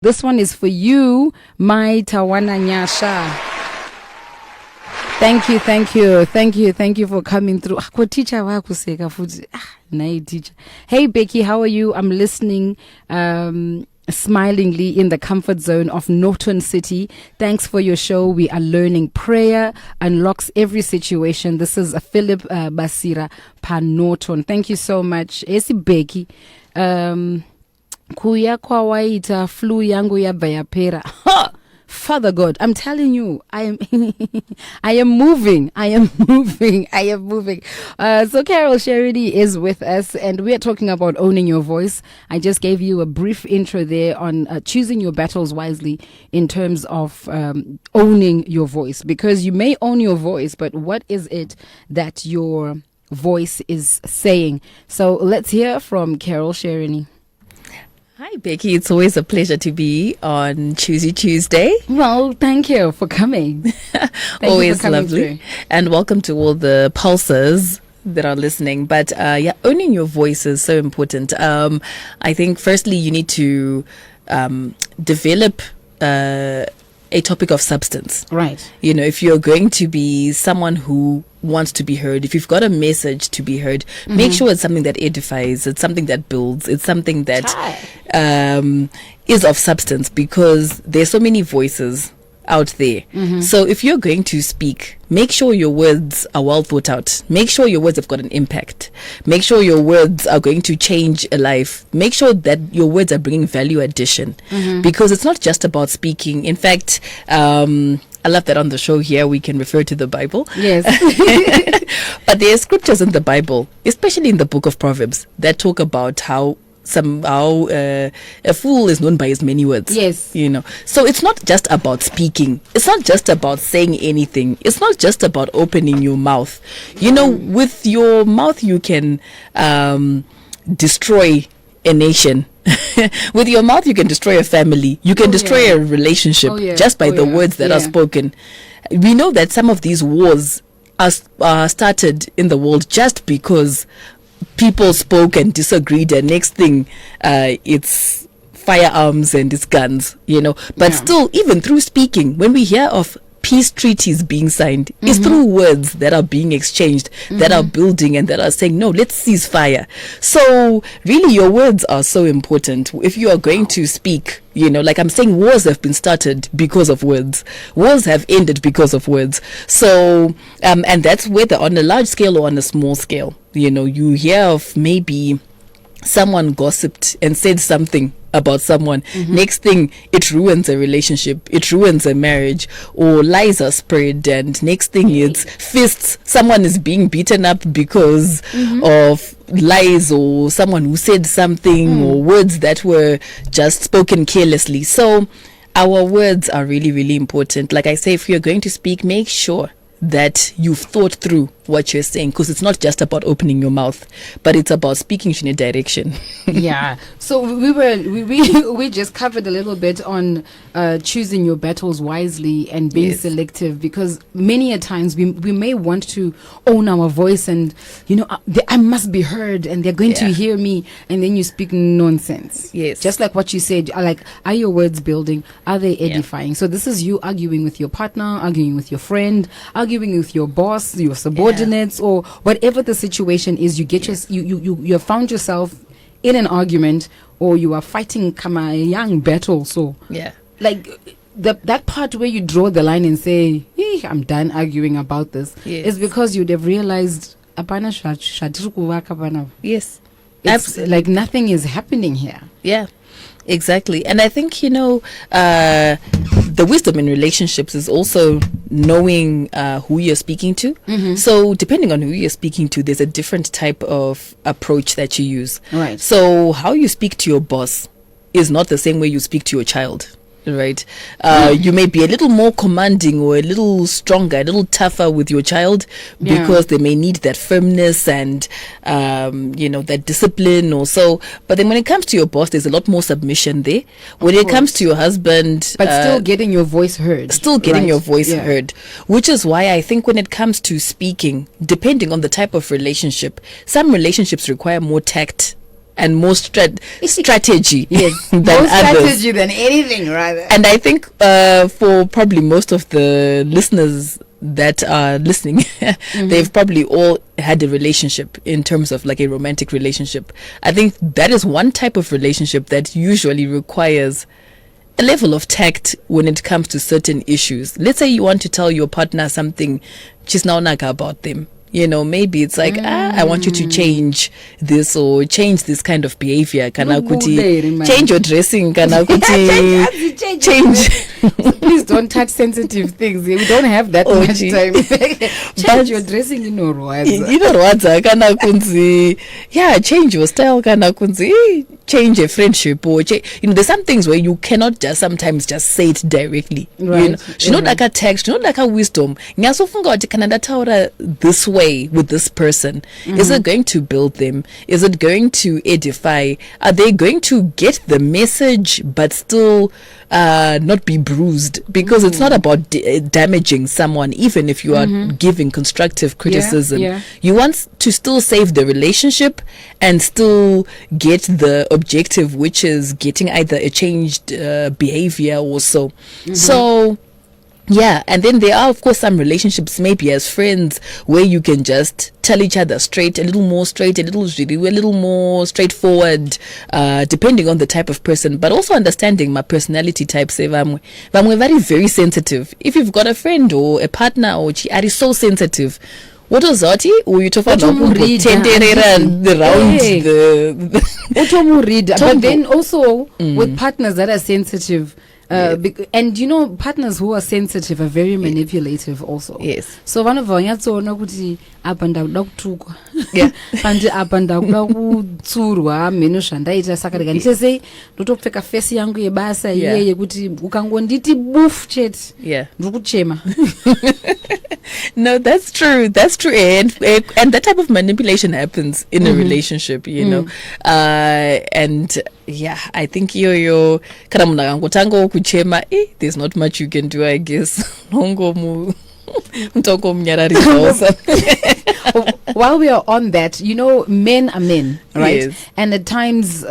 This one is for you, my Tawana Nyasha. Thank you for coming through. Teacher. Hey Becky, how are you? I'm listening smilingly in the comfort zone of Norton City. Thanks for your show. We are learning prayer unlocks every situation. This is Philip Basira Pan Norton. Thank you so much. Esi Becky. Kuya kwa waita flu yangu ya bayapera. Father God, I'm telling you, I am moving. So Carol Sherry is with us, and we are talking about owning your voice. I just gave you a brief intro there on choosing your battles wisely in terms of owning your voice, because you may own your voice, but what is it that your voice is saying? So let's hear from Carol Sherry. Hi, Becky. It's always a pleasure to be on Choosy Tuesday. Well, thank you for coming. Always lovely. Through. And welcome to all the pulsers that are listening. But owning your voice is so important. I think firstly, you need to develop a topic of substance. Right. You know, if you're going to be someone who wants to be heard, if you've got a message to be heard, make sure it's something that edifies, it's something that builds, it's something that is of substance, because there's so many voices out there. So if you're going to speak, make sure your words are well thought out. Make sure your words have got an impact. Make sure your words are going to change a life. Make sure that your words are bringing value addition, because it's not just about speaking. In fact, I love that on the show here we can refer to the Bible. Yes. But there are scriptures in the Bible, especially in the book of Proverbs, that talk about how a fool is known by his many words. Yes. You know, so it's not just about speaking. It's not just about saying anything. It's not just about opening your mouth. You know, with your mouth you can destroy a nation. With your mouth you can destroy a family. You can destroy a relationship just by the words that are spoken. We know that some of these wars are started in the world just because people spoke and disagreed, and next thing it's firearms and it's guns, you know. But still, even through speaking, when we hear of peace treaties being signed, it's through words that are being exchanged, that are building and that are saying, no, let's cease fire. So really your words are so important. If you are going to speak, you know, like I'm saying, wars have been started because of words. Wars have ended because of words. So, and that's whether on a large scale or on a small scale. You know, you hear of maybe someone gossiped and said something about someone. Next thing, it ruins a relationship, it ruins a marriage, or lies are spread, and next thing it's fists. Someone is being beaten up because of lies, or someone who said something, or words that were just spoken carelessly. So our words are really, really important. Like I say, if you're going to speak, make sure that you've thought through what you're saying, because it's not just about opening your mouth, but it's about speaking in a direction. Yeah. So we just covered a little bit on choosing your battles wisely and being selective, because many a times we may want to own our voice, and you know, I must be heard and they're going to hear me, and then you speak nonsense. Yes. Just like what you said, like, are your words building? Are they edifying? So this is you arguing with your partner, arguing with your friend, arguing with your boss, your subordinates, or whatever the situation is. You get you have found yourself in an argument, or you are fighting a young battle. So like that part where you draw the line and say, hey, I'm done arguing about this, is because you'd have realized yes, it's like nothing is happening here. Yeah, exactly. And I think, you know, the wisdom in relationships is also knowing who you're speaking to. So depending on who you're speaking to, there's a different type of approach that you use. Right. So how you speak to your boss is not the same way you speak to your child. Right. You may be a little more commanding, or a little stronger, a little tougher with your child, because they may need that firmness and you know, that discipline or so. But then when it comes to your boss, there's a lot more submission there. When it comes to your husband, but still getting your voice heard. Still getting your voice heard. Which is why I think when it comes to speaking, depending on the type of relationship, some relationships require more tact and more strategy yes, than more others. strategy than anything, rather. And I think for probably most of the listeners that are listening, they've probably all had a relationship in terms of like a romantic relationship. I think that is one type of relationship that usually requires a level of tact when it comes to certain issues. Let's say you want to tell your partner something chisnaonaka about them. You know, maybe it's like, I want you to change this or change this kind of behavior. Kana kuti, change your dressing. Kana kuti, change. Please don't touch sensitive things. We don't have that much time. Change your dressing, you know, kana kunzi. Yeah, change your style. Kana kunzi. Change a friendship or there's some things where you cannot just sometimes just say it directly. Right. You know, she's not like a text, she's not like a wisdom. This way with this person, is it going to build them? Is it going to edify? Are they going to get the message but still not be bruised? Because it's not about damaging someone, even if you are giving constructive criticism. You want to still save the relationship and still get the objective, which is getting either a changed behavior or so. So yeah, and then there are of course some relationships maybe as friends where you can just tell each other straight, a little more straightforward, depending on the type of person, but also understanding my personality type. Say vamwe very, very sensitive. If you've got a friend or a partner or are so sensitive, what was that? Or you talk about around the but then also with partners that are sensitive, and you know, partners who are sensitive are very manipulative also. Yes. So one of vanyatsoona kuti apa ndakuda kutukwa kandi apa ndakuda kutsurwa mheno zvandaita saka rega ndichesei ndotopfeka fesi yangu yebasa iye yekuti ukangonditi bufu chete ndiri kuchema. No, that's true, and that type of manipulation happens in a relationship, you know. And yeah, I think yo kana munhu akangotanga kuchema, there's not much you can do, I guess. While we are on that, you know, men are men, right? Yes. And at times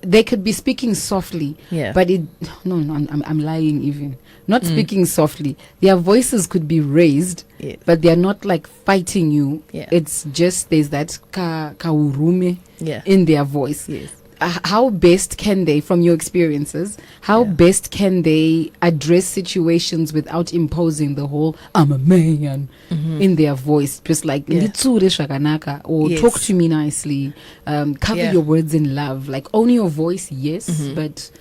they could be speaking softly, but I'm lying even. Not speaking softly. Their voices could be raised, but they are not like fighting you. It's just there's that kaurume in their voice. How best can they, from your experiences, best can they address situations without imposing the whole "I'm a man" in their voice? Just like "Nitsure shakanaka" or "Talk to me nicely." Cover your words in love. Like own your voice, but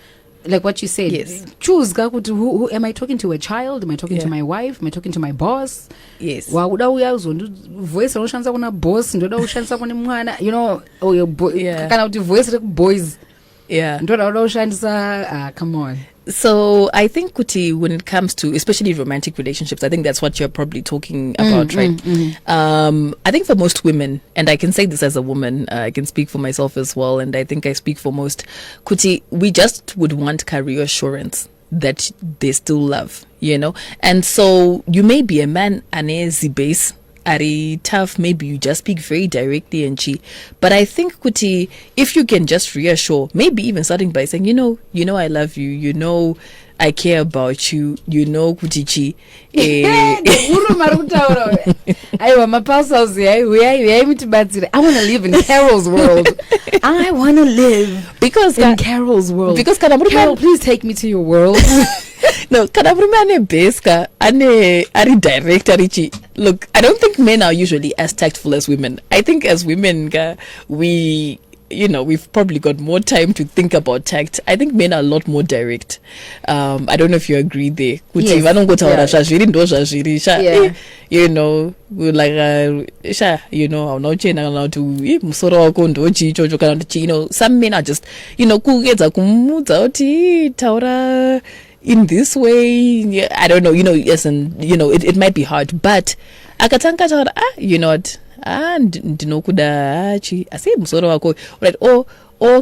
like what you said, choose who am I talking to? A child? Am I talking to my wife? Am I talking to my boss? Yes. Voice boss, you know, or your kind of voice boys. Come on. So I think Kuti, when it comes to especially romantic relationships, I think that's what you're probably talking about, right? I think for most women, and I can say this as a woman, I can speak for myself as well, and I think I speak for most, Kuti, we just would want career assurance that they still love, you know? And so you may be a man anezi base, ari tough, maybe you just speak very directly and but I think Kuti, if you can just reassure, maybe even starting by saying, you know I love you, you know I care about you, you know Kutichi. I want to live in Carol's world. I want to live in Carol's world. Because Carol, please take me to your world. No, kanabrimane beska ane ari direct arichi. Look, I don't think men are usually as tactful as women. I think as women, we've probably got more time to think about tact. I think men are a lot more direct. I don't know if you agree there. You know, we're like, you know, I'm not allowed to, you know, some men are just, you know, in this way, I don't know, you know, yes, and you know, it might be hard, but akatanga you know what, ndinokuda ase musoro wako, right? Or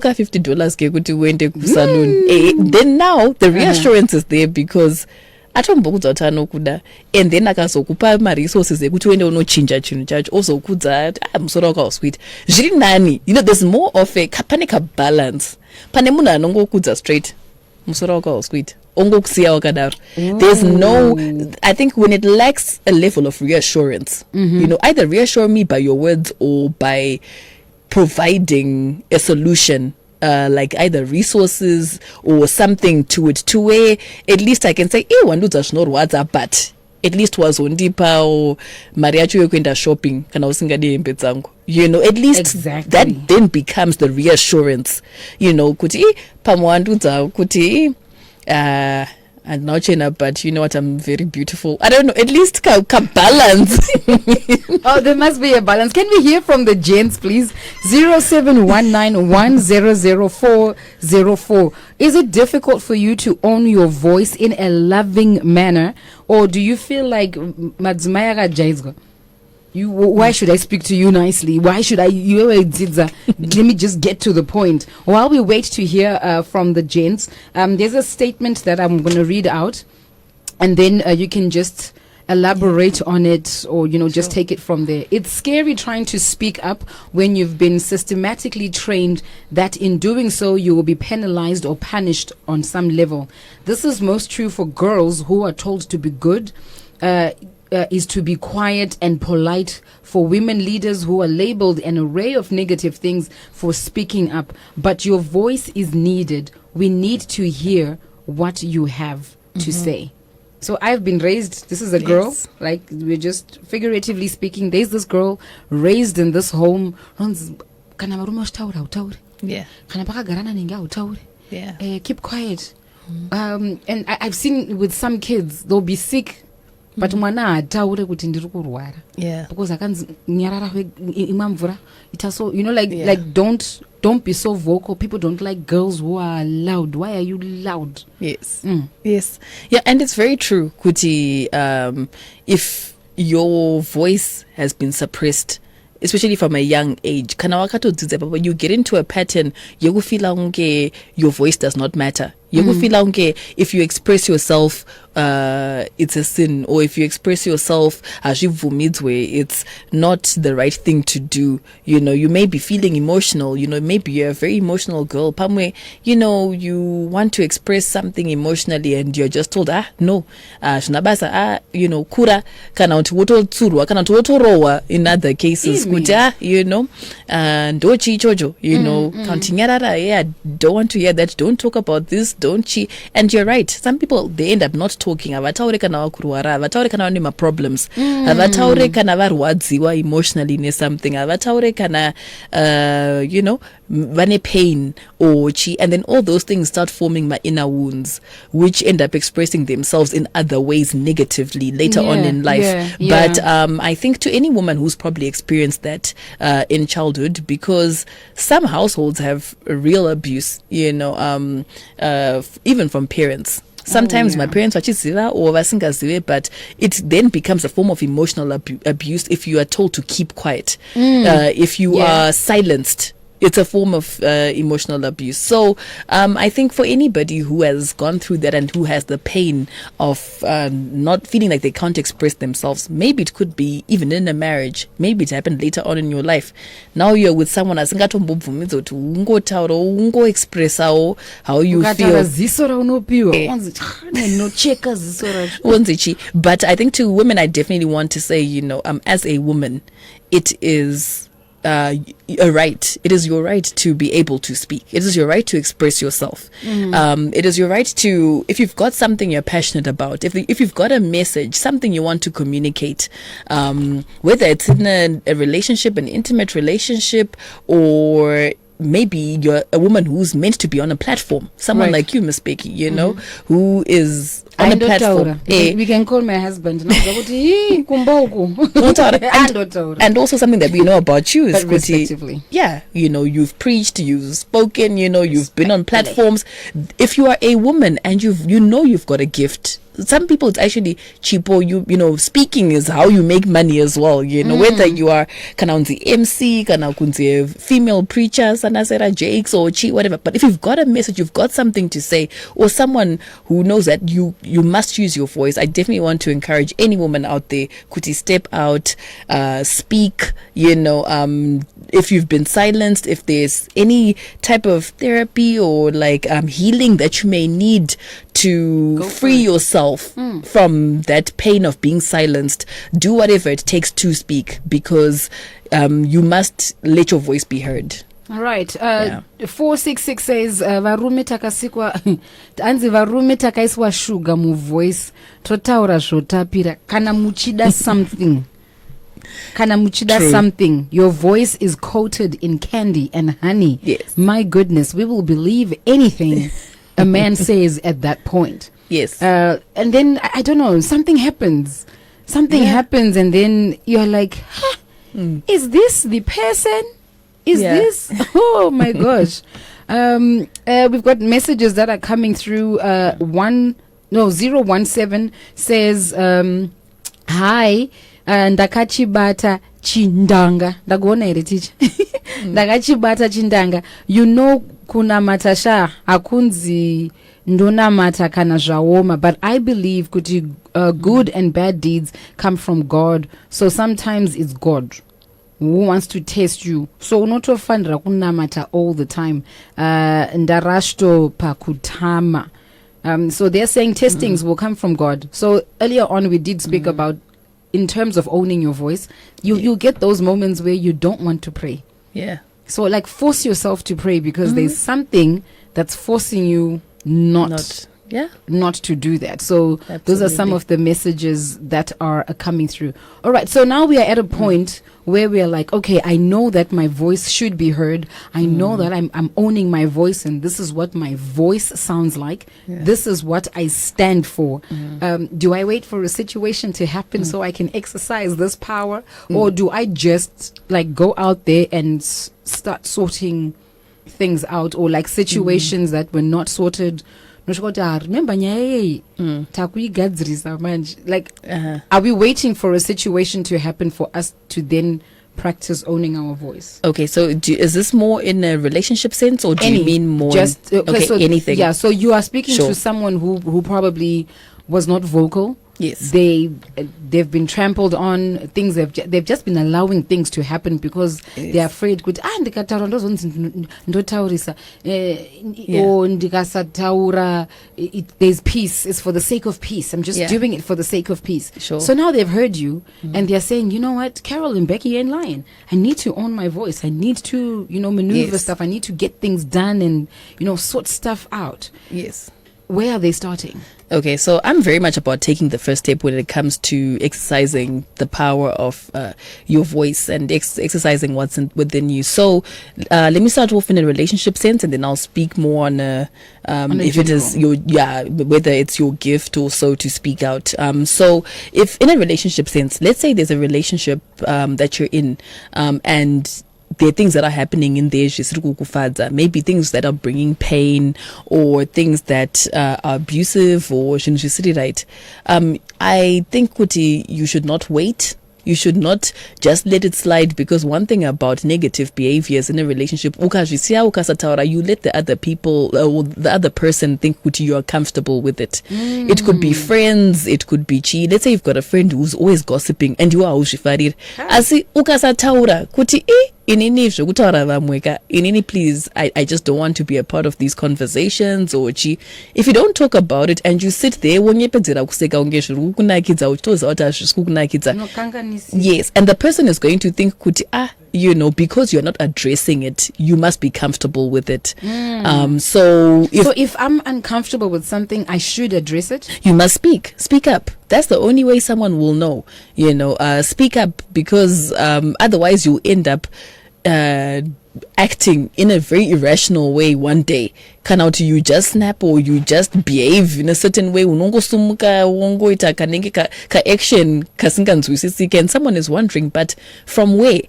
ka $50 ke kuti uende ku salon. Then now the reassurance is there because atombokudza kuti anokuda and then akazokupa maresources ekuti uende unochinja chinhu chacho ozokudza musoro wako hausweet zviri nani. There's more of a pane kabalance pane munhu anongokudza straight musoro wako hausweet ongokusiya wakadaro. There's no, I think when it lacks a level of reassurance, either reassure me by your words or by providing a solution, like either resources or something to it, to where at least I can say, wanduza zvinorwadza, but at least wazondipa o mari yacho yokuenda shopping kana usingadi hembe dzangu, at least exactly. That then becomes the reassurance, kuti pamwandudza kuti and now Chena, but you know what, I'm very beautiful. I don't know, at least balance. Oh, there must be a balance. Can we hear from the gents, please? 0719100404. Is it difficult for you to own your voice in a loving manner, or do you feel like Madzmaya Jaizga? Why should I speak to you nicely? Why should I? Let me just get to the point. While we wait to hear from the gents, there's a statement that I'm going to read out, and then you can just elaborate on it, or just take it from there. It's scary trying to speak up when you've been systematically trained that in doing so you will be penalized or punished on some level. This is most true for girls who are told to be good. Is to be quiet and polite, for women leaders who are labeled an array of negative things for speaking up. But your voice is needed. We need to hear what you have to say. So I've been raised, this is a girl, like we're just figuratively speaking, there's this girl raised in this home. Yeah. Keep quiet. And I've seen with some kids, they'll be sick, but mwana ataure kuti ndiri kurwara, because akanzi nyarara imwa mvura. It also, like don't be so vocal. People don't like girls who are loud. Why are you loud? Yes. Yes. Yeah, and it's very true, Kuti. If your voice has been suppressed, especially from a young age, you get into a pattern, you feel like your voice does not matter. You feel like if you express yourself, it's a sin, or if you express yourself it's not the right thing to do. You may be feeling emotional, maybe you're a very emotional girl, Pamwe, you want to express something emotionally and you're just told, no, kura, kana utotsurwa, kana utotorowa in other cases, kuta, ndochi chojo, counting I don't want to hear that, don't talk about this, don't she? And you're right, some people, they end up not talking. Avataure kana vakurwara, avataure kana vane problems, avataure kana varwadziwa emotionally ne something, avataure kana vane pain or chi, and then all those things start forming my inner wounds, which end up expressing themselves in other ways negatively later on in life. But I think to any woman who's probably experienced that in childhood, because some households have real abuse, even from parents. Sometimes my parents vachiziva or vasingazive, but it then becomes a form of emotional abuse if you are told to keep quiet. If you are silenced, it's a form of emotional abuse. So I think for anybody who has gone through that and who has the pain of not feeling like they can't express themselves, maybe it could be even in a marriage, maybe it happened later on in your life. Now you're with someone asingatombobvumidzo to ungotaura ungoexpressawo how you feel. But I think to women, I definitely want to say, as a woman, it is a right. It is your right to be able to speak. It is your right to express yourself. It is your right to, if you've got something you're passionate about, if you've got a message, something you want to communicate, whether it's in a relationship, an intimate relationship, or maybe you're a woman who's meant to be on a platform, someone like you, Miss Becky, who is on a platform. We can call my husband. And also something that we know about you is respectively. You've preached, you've spoken, you've been on platforms. If you are a woman and you've got a gift, some people it's actually cheapo. You know, speaking is how you make money as well, you know, whether you are kana unzi MC, kana kunzi female preacher, sanasera Jakes or chi, whatever. But if you've got a message, you've got something to say, or someone who knows that you must use your voice, I definitely want to encourage any woman out there to step out, speak, you know, if you've been silenced, if there's any type of therapy or like healing that you may need to free yourself from that pain of being silenced, do whatever it takes to speak, because you must let your voice be heard. All right. 466 says varume takasikwa anzi varume takaiswa sugar mu voice totaura zvotapira kana muchida something. Kana muchida something, your voice is coated in candy and honey. Yes. My goodness, we will believe anything a man says at that point. Yes. And then I don't know, something happens. Something happens, and then you're like, huh, is this the person? Is this? Oh my gosh. We've got messages that are coming through. 017 says, hi, ndakachibata chindanga. Ndagona here teacher. Ndakachibata chindanga. You know kuna matasha akunzi ndona mata kana zvaoma, but I believe kuti good and bad deeds come from God. So sometimes it's God who wants to test you. So unotofanira kunamata all the time. Ndarashto pakutama. So they're saying testings will come from God. So earlier on we did speak about, in terms of owning your voice, you get those moments where you don't want to pray. Yeah. So like force yourself to pray, because there's something that's forcing you not to do that. So those are some of the messages that are coming through. All right, so now we are at a point where we are like, okay, I know that my voice should be heard. I know that I'm owning my voice, and this is what my voice sounds like. This is what I stand for. Do I wait for a situation to happen so I can exercise this power, or do I just like go out there and start sorting things out, or like situations that were not sorted? Remember, like, are we waiting for a situation to happen for us to then practice owning our voice? Okay, so is this more in a relationship sense, or do you mean more just so anything? Yeah, so you are speaking to someone who probably was not vocal. Yes, they've been trampled on. Things they've just been allowing things to happen because they're afraid. Or there's peace. It's for the sake of peace. I'm just doing it for the sake of peace. Sure. So now they've heard you, and they're saying, you know what, Carol and Becky ain't lying. I need to own my voice. I need to, maneuver stuff. I need to get things done and, sort stuff out. Yes. Where are they starting? Okay, so I'm very much about taking the first step when it comes to exercising the power of your voice and exercising what's within you. So let me start off in a relationship sense, and then I'll speak more on if it is whether it's your gift or so to speak out. So if in a relationship sense, let's say there's a relationship that you're in, and there are things that are happening in there, maybe things that are bringing pain, or things that are abusive, or right. I think Kuti, you should not wait. You should not just let it slide, because one thing about negative behaviors in a relationship, you let the other people or the other person think that you are comfortable with it. It could be friends, it could be chi. Let's say you've got a friend who's always gossiping and you are ushifarir. Asi ukasataura kuti inini, please, I just don't want to be a part of these conversations, or chi. If you don't talk about it and you sit there, yes, and the person is going to think kuti, because you're not addressing it, you must be comfortable with it. So if I'm uncomfortable with something, I should address it. You must speak up. That's the only way someone will know. Speak up, because otherwise you end up acting in a very irrational way one day, kana kuti you just snap or you just behave in a certain way, unongosumuka wongoita kanenge ka action kasinganzwisisiki, and someone is wondering, but from where?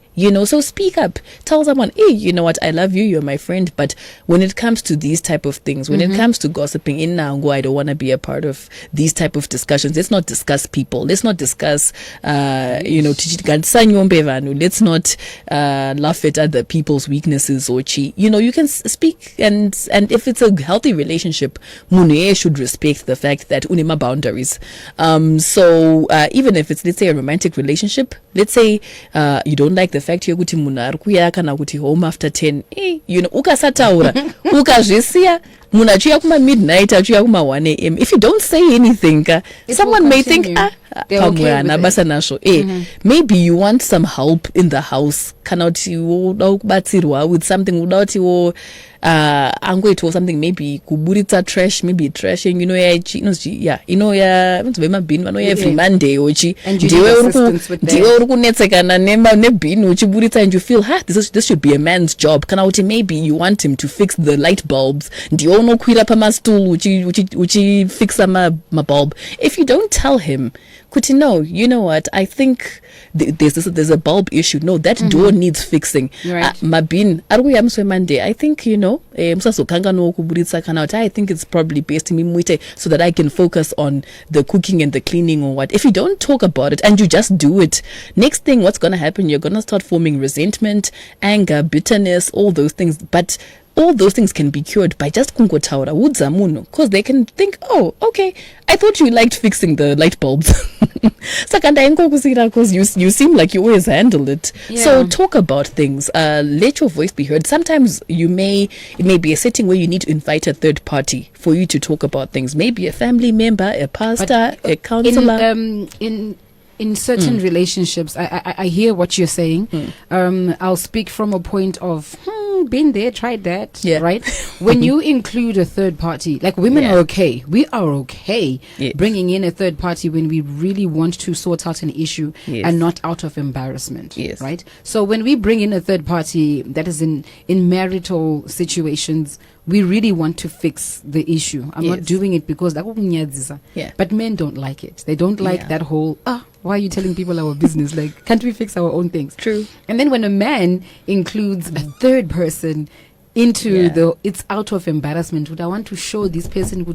So speak up, tell someone, hey, you know what, I love you, you're my friend, but when it comes to these type of things, when it comes to gossiping in Nango, I don't want to be a part of these type of discussions. Let's not discuss people, let's not discuss let's not laugh at other people's weaknesses or cheat. You can speak, and if it's a healthy relationship, Mune should respect the fact that unima boundaries. So even if it's, let's say, a romantic relationship, let's say you don't like the fact yokuti munhu ari kuuya kana kuti home after 10, ukasataura ukazvisiya munhu achiuya kuma midnight achiuya kuma 1 am, if you don't say anything, someone may think pamwe hana basa nazvo. Maybe you want some help in the house, kana kuti uda kubatsirwa with something, uda kuti angoitwa something, maybe kuburitsa trash, maybe trashing, mabhini vanoya every Monday uchi ndiwe uri kunetsekana nebhini uchiburitsa, and you feel this should be a man's job. Kana kuti maybe you want him to fix the light bulbs, ndiwe unokwira pamastool uchifixa mabulb. If you don't tell him kuti, no, you know what, I think there's a bulb issue, no, that door needs fixing, mabhini ari kuya muswe Monday, I think I think it's probably best muite so that I can focus on the cooking and the cleaning or what. If you don't talk about it and you just do it, next thing what's going to happen, you're going to start forming resentment, anger, bitterness, all those things. But all those things can be cured by just kungotaura udzamuno, because they can think, oh, okay, I thought you liked fixing the light bulbs. Because you seem like you always handle it. So talk about things, let your voice be heard. Sometimes it may be a setting where you need to invite a third party for you to talk about things, maybe a family member, a pastor, a counselor. In certain relationships, I hear what you're saying. I'll speak from a point of been there, tried that, right? When you include a third party, like women are okay, we are okay bringing in a third party when we really want to sort out an issue and not out of embarrassment, right? So when we bring in a third party that is in marital situations, we really want to fix the issue. I'm not doing it because but men don't like it. They don't like that whole why are you telling people our business? Like, can't we fix our own things? True. And then when a man includes a third person into it's out of embarrassment. Would I want to show this person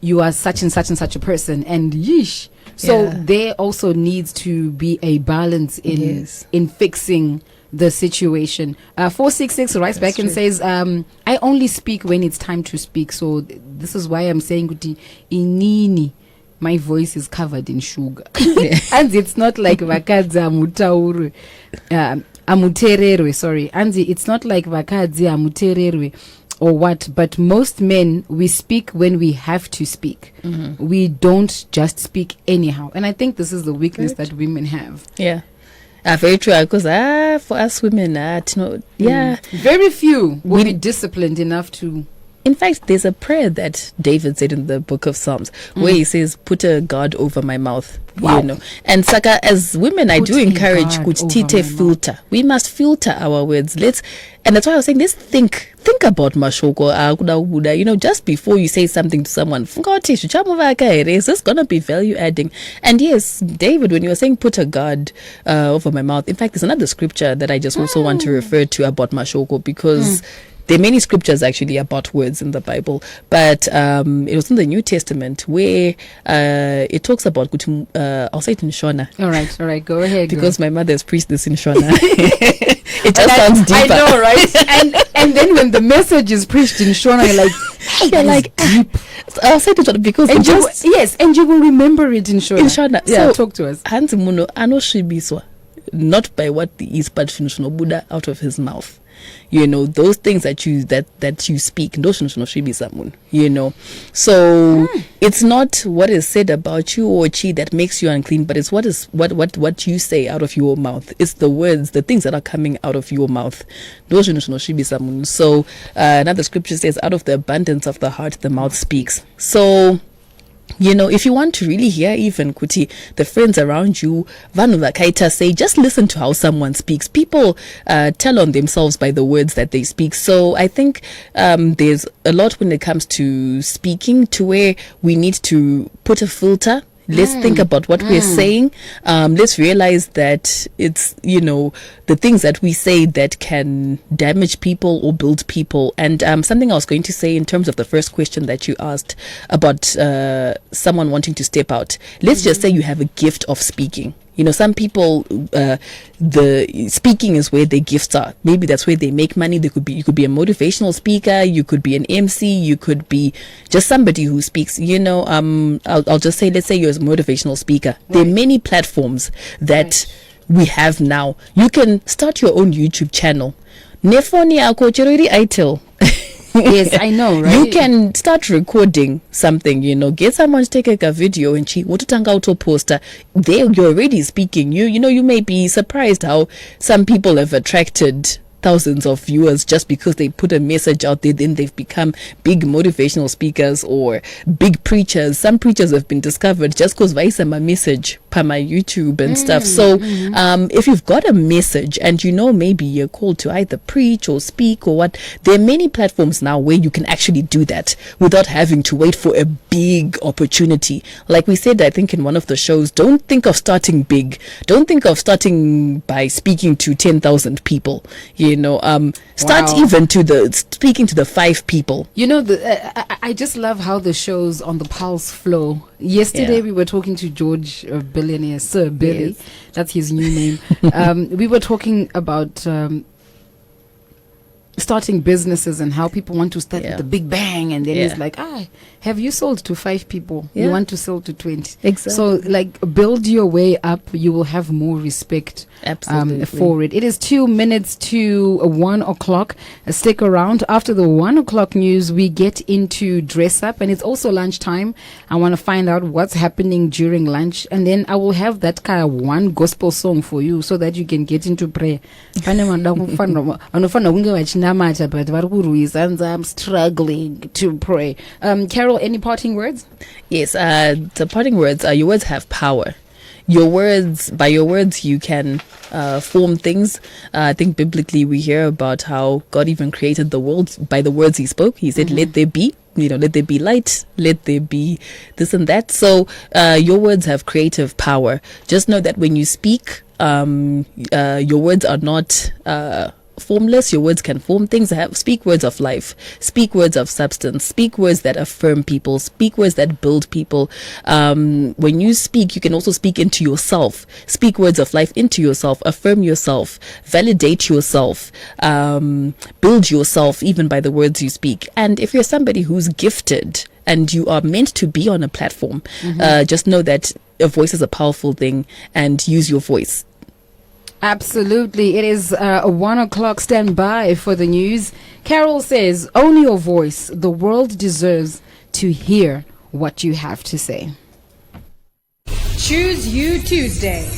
you are such and such and such a person, and yeesh. So there also needs to be a balance in fixing the situation. 466 writes back and says, I only speak when it's time to speak. So this is why I'm saying inini. My voice is covered in sugar. And it's not like vakadzi amutererwe, sorry. And it's not like vakadzi amutererwe or what, but most men, we speak when we have to speak. We don't just speak anyhow. And I think this is the weakness that women have. Yeah. Very true, because for us women, very few will be disciplined enough to. In fact, there's a prayer that David said in the book of Psalms where he says, put a guard over my mouth. Wow. And Saka, as women, I do encourage tite filter. We must filter our words. And that's why I was saying, let's think about mashoko, just before you say something to someone. Is this gonna be value adding? And yes, David, when you were saying put a guard over my mouth, in fact, there's another scripture that I just also want to refer to about mashoko, because there are many scriptures actually about words in the Bible, but it was in the New Testament where it talks about I'll say it in Shona. All right, go ahead. Because my mother has preached this in Shona. It just sounds deeper. I know, right? and then when the message is preached in Shona, you're like deep. I'll say it because and you will remember it in Shona. In Shona, yeah. So, talk to us. Hansi muno anoshibiswa, not by what he is, but Buddha out of his mouth. Those things that you speak, so it's not what is said about you or chi that makes you unclean, but it's what you say out of your mouth. It's the words, the things that are coming out of your mouth. So another scripture says, out of the abundance of the heart the mouth speaks. So if you want to really hear even kuti the friends around you, vanhu vakaita say, just listen to how someone speaks. People tell on themselves by the words that they speak. So I think there's a lot when it comes to speaking, to where we need to put a filter. Let's think about what we're saying. Let's realize that it's, the things that we say that can damage people or build people. And something I was going to say in terms of the first question that you asked about someone wanting to step out. Let's just say you have a gift of speaking. Some people, the speaking is where their gifts are. Maybe that's where they make money. You could be a motivational speaker. You could be an MC. You could be just somebody who speaks. I'll just say, let's say you're a motivational speaker. Right. There are many platforms that we have now. You can start your own YouTube channel. Nefoni yako chiriri aitel. Yes, I know, right? You can start recording something, get someone to take a video and watutanga auto poster. There you're already speaking. You may be surprised how some people have attracted thousands of viewers just because they put a message out there. Then they've become big motivational speakers or big preachers. Some preachers have been discovered just because vaisa my message per my YouTube and stuff. So if you've got a message and maybe you're called to either preach or speak or what, there are many platforms now where you can actually do that without having to wait for a big opportunity. Like we said, I think in one of the shows, don't think of starting big. Don't think of starting by speaking to 10,000 people. Start even speaking to the 5 people. I just love how the shows on the Pulse flow. Yesterday we were talking to George, billionaire Sir Billy. Yes. That's his new name. We were talking about starting businesses and how people want to start with the big bang, and then it's like, have you sold to 5 people? You want to sell to 20. Exactly. So build your way up. You will have more respect for it. It is 2 minutes to 1 o'clock. Stick around. After the 1 o'clock news, we get into dress up, and it's also lunchtime. I want to find out what's happening during lunch, and then I will have that kind of one gospel song for you so that you can get into prayer. But I'm struggling to pray. Carol, any parting words? Yes, the parting words are, your words have power. By your words you can form things. I think biblically we hear about how God even created the world by the words he spoke. He said, let there be. Let there be light, let there be this and that. So your words have creative power. Just know that when you speak, your words are not formless. Your words can form things. Speak words of life, speak words of substance, speak words that affirm people, speak words that build people. When you speak, you can also speak into yourself. Speak words of life into yourself, affirm yourself, validate yourself, build yourself even by the words you speak. And if you're somebody who's gifted and you are meant to be on a platform, just know that a voice is a powerful thing, and use your voice. Absolutely. It is 1 o'clock. Stand by for the news. Carol says, own your voice. The world deserves to hear what you have to say. Choose You Tuesday.